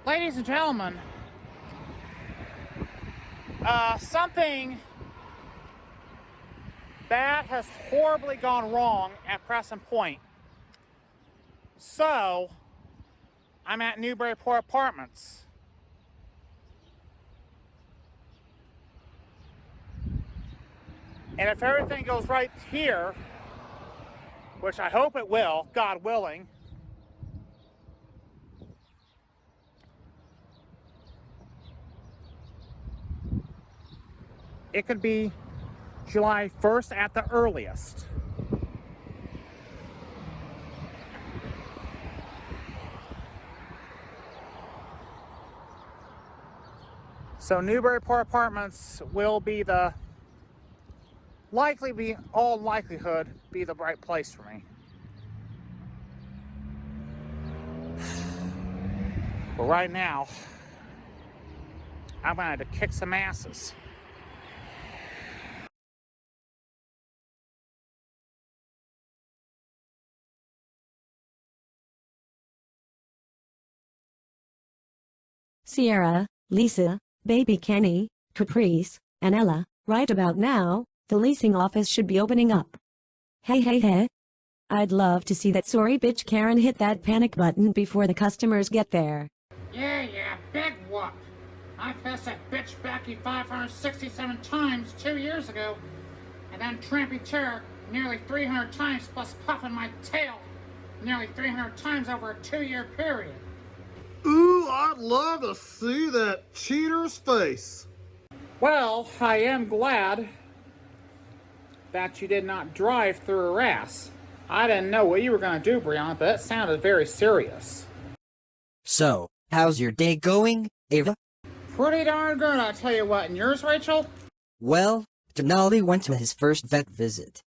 Ladies and gentlemen, something bad has horribly gone wrong at Crescent Point. So, I'm at Newburyport Apartments. And if everything goes right here, which I hope it will, God willing, it could be July 1st at the earliest. So Newburyport Apartments will be all likelihood, be the right place for me. But right now, I'm going to kick some asses. Sierra, Lisa, Baby Kenny, Caprice, and Ella, right about now, the leasing office should be opening up. Hey. I'd love to see that sorry bitch Karen hit that panic button before the customers get there. Yeah, big whoop. I passed that bitch Becky 567 times 2 years ago, and then Trampy Chair nearly 300 times plus puffing my tail nearly 300 times over a 2-year period. Ooh, I'd love to see that cheater's face. Well, I am glad that you did not drive through her ass. I didn't know what you were going to do, Brianna, but it sounded very serious. So, how's your day going, Ava? Pretty darn good, I'll tell you what. And yours, Rachel? Well, Denali went to his first vet visit.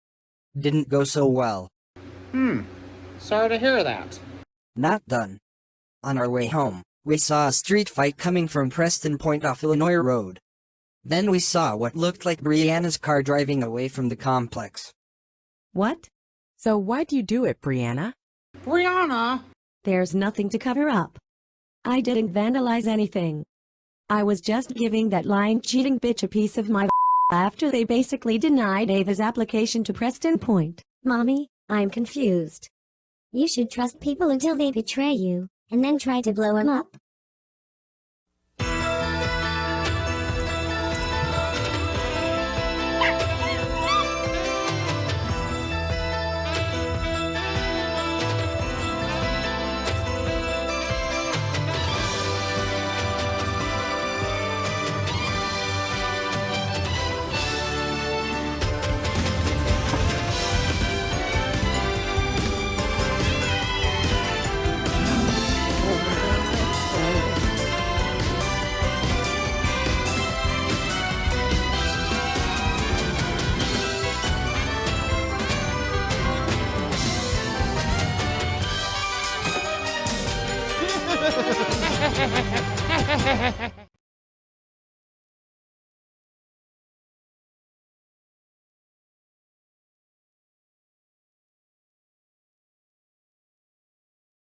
Didn't go so well. Sorry to hear that. Not done. On our way home, we saw a street fight coming from Preston Point off Illinois Road. Then we saw what looked like Brianna's car driving away from the complex. What? So why'd you do it, Brianna? Brianna! There's nothing to cover up. I didn't vandalize anything. I was just giving that lying cheating bitch a piece of my after they basically denied Ava's application to Preston Point. Mommy, I'm confused. You should trust people until they betray you, and then try to blow them up.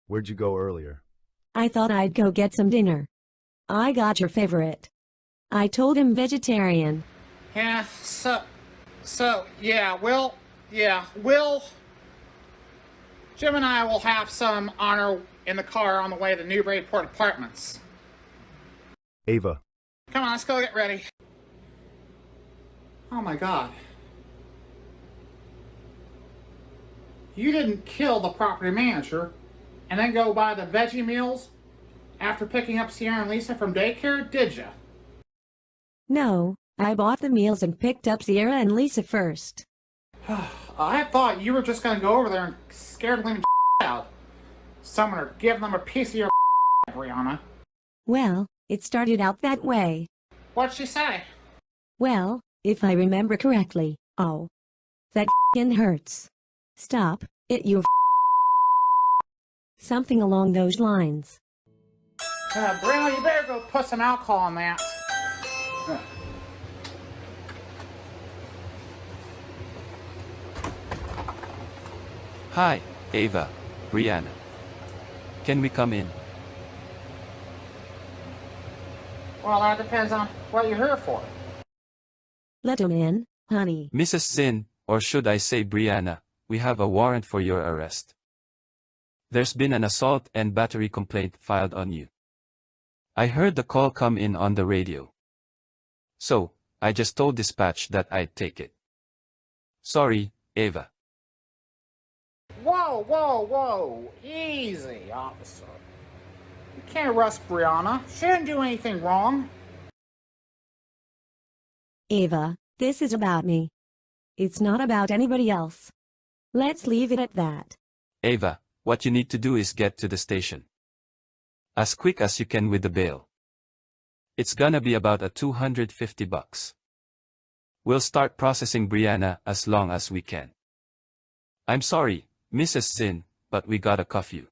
Where'd you go earlier? I thought I'd go get some dinner. I got your favorite. I told him vegetarian. Yeah, Jim and I will have some honor in the car on the way to Newburyport Apartments. Ava. Come on, let's go get ready. Oh my God. You didn't kill the property manager and then go buy the veggie meals after picking up Sierra and Lisa from daycare, did ya? No, I bought the meals and picked up Sierra and Lisa first. I thought you were just gonna go over there and scare the living out. Someone or give them a piece of your Brianna. Well, it started out that way. What'd she say? Well, if I remember correctly, oh. That hurts. Stop, it you something along those lines. Brianna, you better go put some alcohol on that. Hi, Ava, Brianna. Can we come in? Well, that depends on what you're here for. Let him in, honey. Mrs. Sin, or should I say Brianna, we have a warrant for your arrest. There's been an assault and battery complaint filed on you. I heard the call come in on the radio. So, I just told dispatch that I'd take it. Sorry, Ava. Whoa, whoa, whoa. Easy, officer. You can't arrest Brianna. She didn't do anything wrong. Ava, this is about me. It's not about anybody else. Let's leave it at that. Ava, what you need to do is get to the station. As quick as you can with the bail. It's gonna be about $250. We'll start processing Brianna as long as we can. I'm sorry, Mrs. Sin, but we gotta cuff you.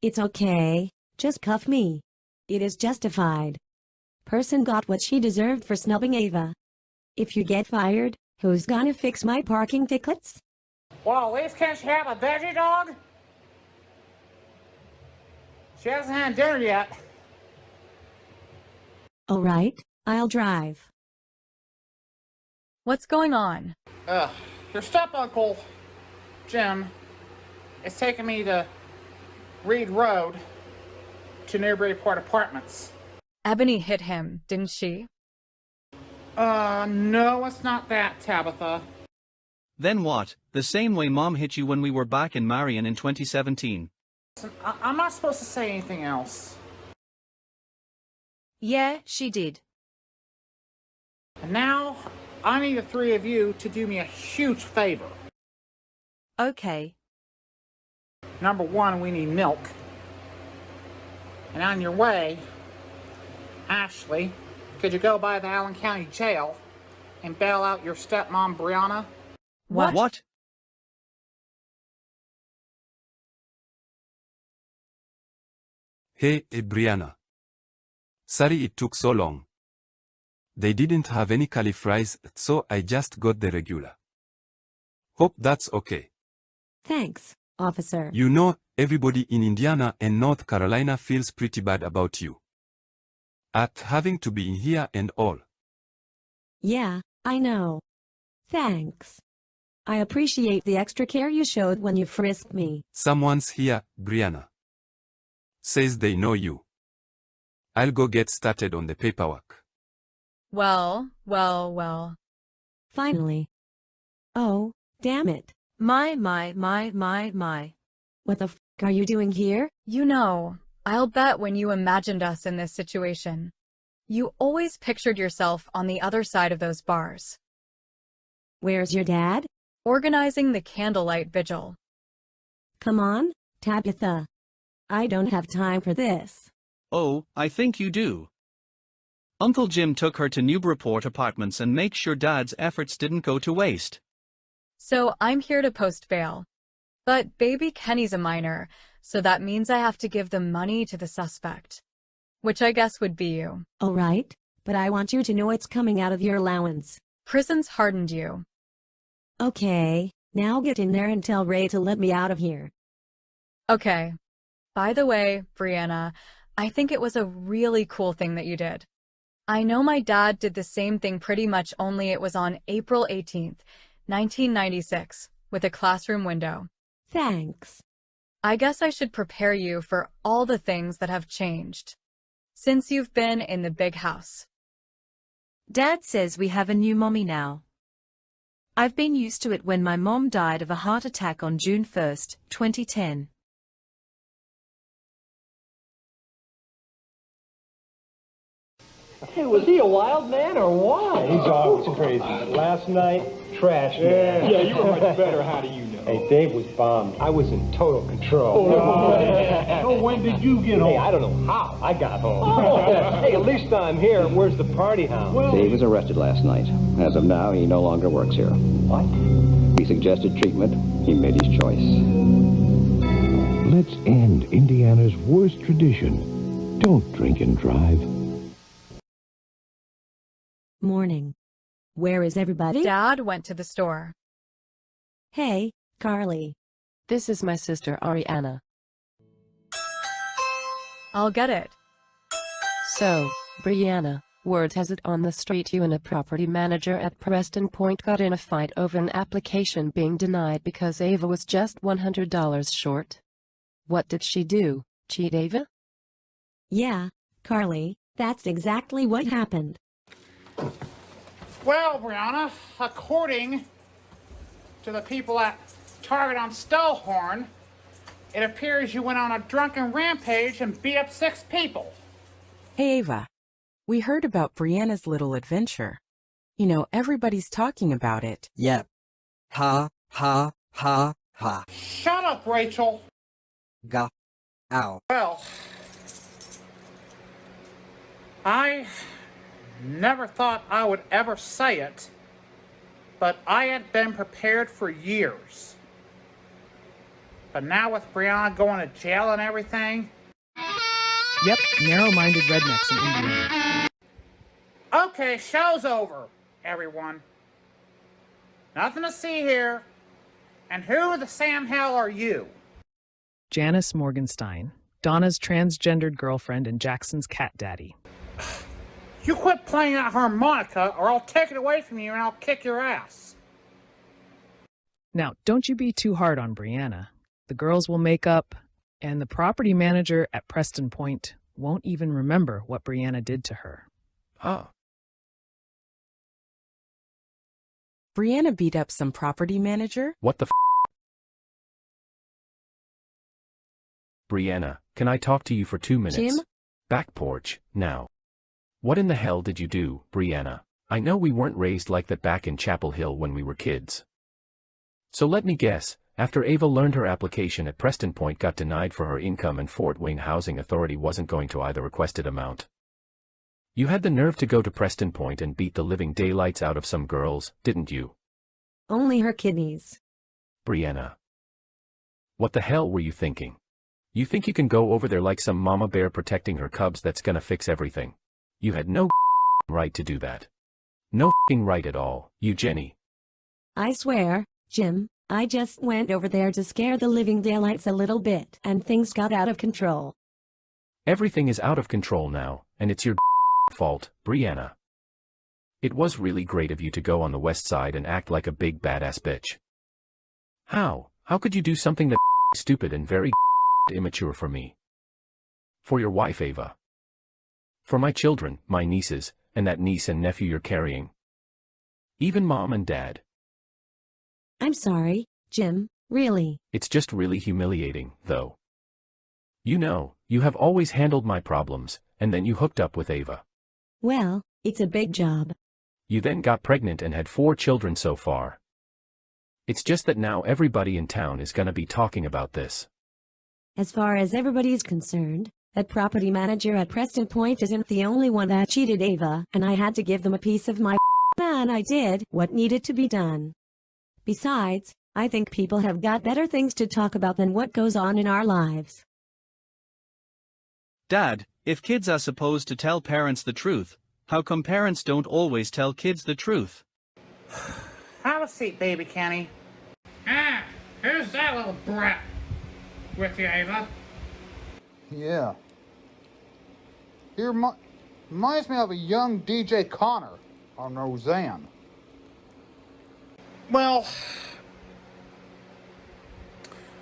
It's okay, just cuff me. It is justified. Person got what she deserved for snubbing Ava. If you get fired, who's gonna fix my parking tickets? Well, at least can't she have a veggie dog? She hasn't had dinner yet. Alright, I'll drive. What's going on? Your step-uncle, Jim, is taking me to Reed Road to Newburyport Apartments. Ebony hit him, didn't she? No, it's not that, Tabitha. Then what? The same way Mom hit you when we were back in Marion in 2017. Listen, I'm not supposed to say anything else. Yeah, she did. And now, I need the three of you to do me a huge favor. Okay. Number one, we need milk. And on your way, Ashley, could you go by the Allen County Jail and bail out your stepmom, Brianna? What? Hey, Brianna. Sorry it took so long. They didn't have any curly fries, so I just got the regular. Hope that's okay. Thanks, officer. You know, everybody in Indiana and North Carolina feels pretty bad about you. At having to be in here and all. Yeah, I know. Thanks. I appreciate the extra care you showed when you frisked me. Someone's here, Brianna. Says they know you. I'll go get started on the paperwork. Well. Finally. Oh, damn it. My. What the f are you doing here? You know, I'll bet when you imagined us in this situation, you always pictured yourself on the other side of those bars. Where's your dad? Organizing the candlelight vigil. Come on, Tabitha. I don't have time for this. Oh, I think you do. Uncle Jim took her to Newburyport Apartments and make sure Dad's efforts didn't go to waste. So I'm here to post bail. But baby Kenny's a minor, so that means I have to give the money to the suspect. Which I guess would be you. Alright, but I want you to know it's coming out of your allowance. Prison's hardened you. Okay, now get in there and tell Ray to let me out of here. Okay. By the way, Brianna, I think it was a really cool thing that you did. I know my dad did the same thing pretty much, only it was on April 18th, 1996, with a classroom window. Thanks. I guess I should prepare you for all the things that have changed since you've been in the big house. Dad says we have a new mommy now. I've been used to it when my mom died of a heart attack on June 1st, 2010. Hey, was he a wild man or what? He's always crazy. Last night, trash. Yeah, you were much better. How do you know? Hey, Dave was bombed. I was in total control. So when did you get home? Hey, I don't know how. I got home. Hey, at least I'm here. Where's the party hound? Dave was arrested last night. As of now, he no longer works here. What? We suggested treatment. He made his choice. Let's end Indiana's worst tradition. Don't drink and drive. Morning. Where is everybody? Dad went to the store. Hey, Carly. This is my sister, Ariana. I'll get it. So, Brianna, word has it on the street you and a property manager at Preston Point got in a fight over an application being denied because Ava was just $100 short. What did she do? Cheat Ava? Yeah, Carly, that's exactly what happened. Well, Brianna, according to the people at Target on Stallhorn, it appears you went on a drunken rampage and beat up 6 people. Hey Ava, we heard about Brianna's little adventure. You know, everybody's talking about it. Yep. Ha, ha, ha, ha. Shut up, Rachel. Ga. Ow. Well, I never thought I would ever say it, but I had been prepared for years. But now with Brianna going to jail and everything... Yep, narrow-minded rednecks in Indiana. Okay, show's over, everyone. Nothing to see here. And who the Sam hell are you? Janice Morgenstein, Donna's transgendered girlfriend and Jackson's cat daddy. You quit playing that harmonica or I'll take it away from you and I'll kick your ass. Now, don't you be too hard on Brianna. The girls will make up, and the property manager at Preston Point won't even remember what Brianna did to her. Oh. Brianna beat up some property manager? What the f? Brianna, can I talk to you for 2 minutes? Jim? Back porch, now. What in the hell did you do, Brianna? I know we weren't raised like that back in Chapel Hill when we were kids. So let me guess, after Ava learned her application at Preston Point got denied for her income and Fort Wayne Housing Authority wasn't going to either requested amount. You had the nerve to go to Preston Point and beat the living daylights out of some girls, didn't you? Only her kidneys. Brianna. What the hell were you thinking? You think you can go over there like some mama bear protecting her cubs that's gonna fix everything? You had no right to do that. No right at all, you Jenny. I swear, Jim, I just went over there to scare the living daylights a little bit and things got out of control. Everything is out of control now, and it's your fault, Brianna. It was really great of you to go on the west side and act like a big badass bitch. How could you do something that stupid and very immature for me? For your wife Ava. For my children, my nieces, and that niece and nephew you're carrying. Even mom and dad. I'm sorry, Jim, really. It's just really humiliating, though. You know, you have always handled my problems, and then you hooked up with Ava. Well, it's a big job. You then got pregnant and had 4 children so far. It's just that now everybody in town is gonna be talking about this. As far as everybody's concerned, that property manager at Preston Point isn't the only one that cheated Ava, and I had to give them a piece of my and I did what needed to be done. Besides, I think people have got better things to talk about than what goes on in our lives. Dad, if kids are supposed to tell parents the truth, how come parents don't always tell kids the truth? Have a seat, baby Kenny. Ah, who's that little brat with you, Ava? Yeah. He reminds me of a young DJ Connor on Roseanne. Well,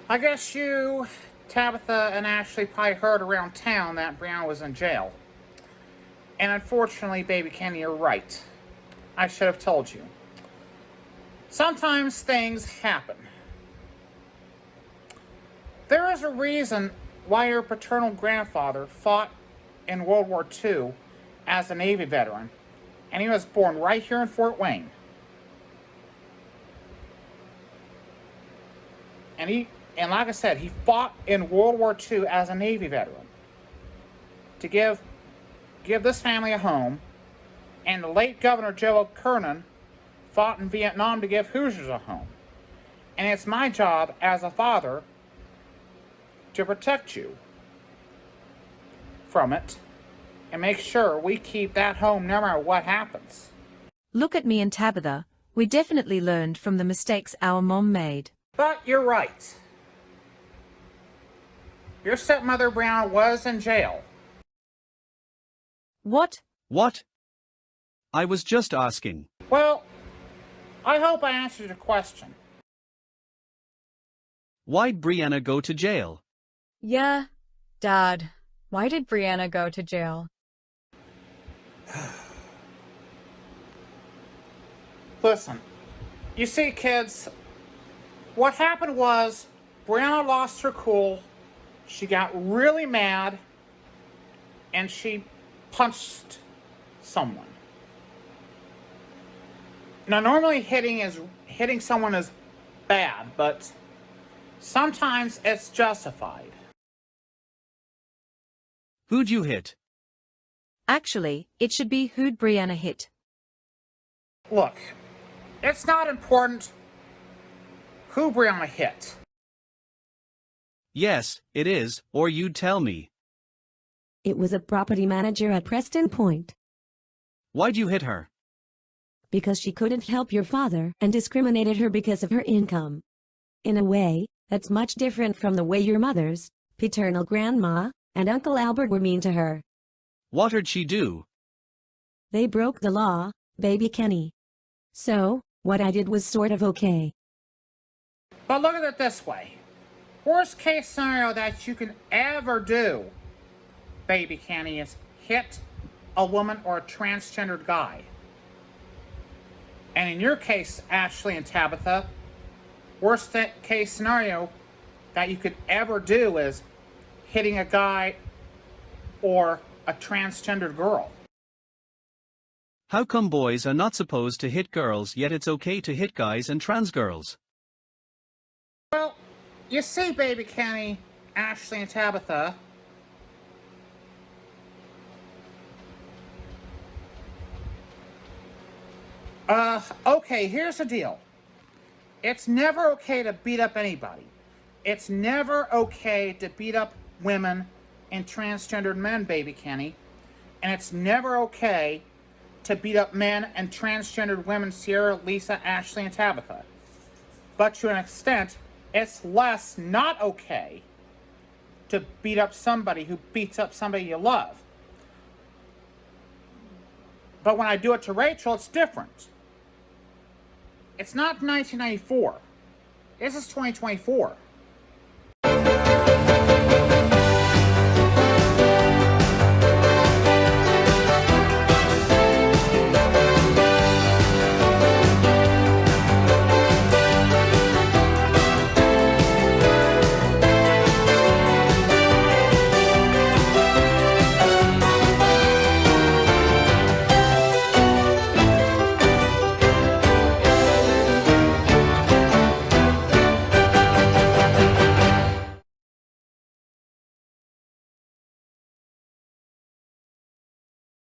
I guess you, Tabitha, and Ashley probably heard around town that Brianna was in jail. And unfortunately, baby Kenny, you're right. I should have told you. Sometimes things happen. There is a reason why your paternal grandfather fought in World War II as a Navy veteran, and he was born right here in Fort Wayne. And like I said, he fought in World War II as a Navy veteran to give this family a home, and the late Governor Joe Kernan fought in Vietnam to give Hoosiers a home. And it's my job as a father to protect you from it and make sure we keep that home no matter what happens. Look at me and Tabitha, we definitely learned from the mistakes our mom made. But you're right. Your stepmother, Brown, was in jail. What? What? I was just asking. Well, I hope I answered your question. Why'd Brianna go to jail? Yeah, Dad. Why did Brianna go to jail? Listen, you see, kids, what happened was Brianna lost her cool, she got really mad, and she punched someone. Now, normally hitting someone is bad, but sometimes it's justified. Who'd you hit? Actually, it should be who'd Brianna hit. Look, it's not important who Brianna hit. Yes, it is, or you'd tell me. It was a property manager at Preston Point. Why'd you hit her? Because she couldn't help your father and discriminated her because of her income. In a way, that's much different from the way your mother's paternal grandma and Uncle Albert were mean to her. What'd she do? They broke the law, baby Kenny. So, what I did was sort of okay. But look at it this way. Worst case scenario that you can ever do, baby Kenny, is hit a woman or a transgendered guy. And in your case, Ashley and Tabitha, worst case scenario that you could ever do is hitting a guy or a transgendered girl. How come boys are not supposed to hit girls yet it's okay to hit guys and trans girls? Well, you see, baby Kenny, Ashley and Tabitha, okay, here's the deal. It's never okay to beat up anybody. It's never okay to beat up women and transgendered men, baby Kenny. And it's never okay to beat up men and transgendered women, Sierra, Lisa, Ashley, and Tabitha. But to an extent, it's less not okay to beat up somebody who beats up somebody you love. But when I do it to Rachel, it's different. It's not 1994. This is 2024.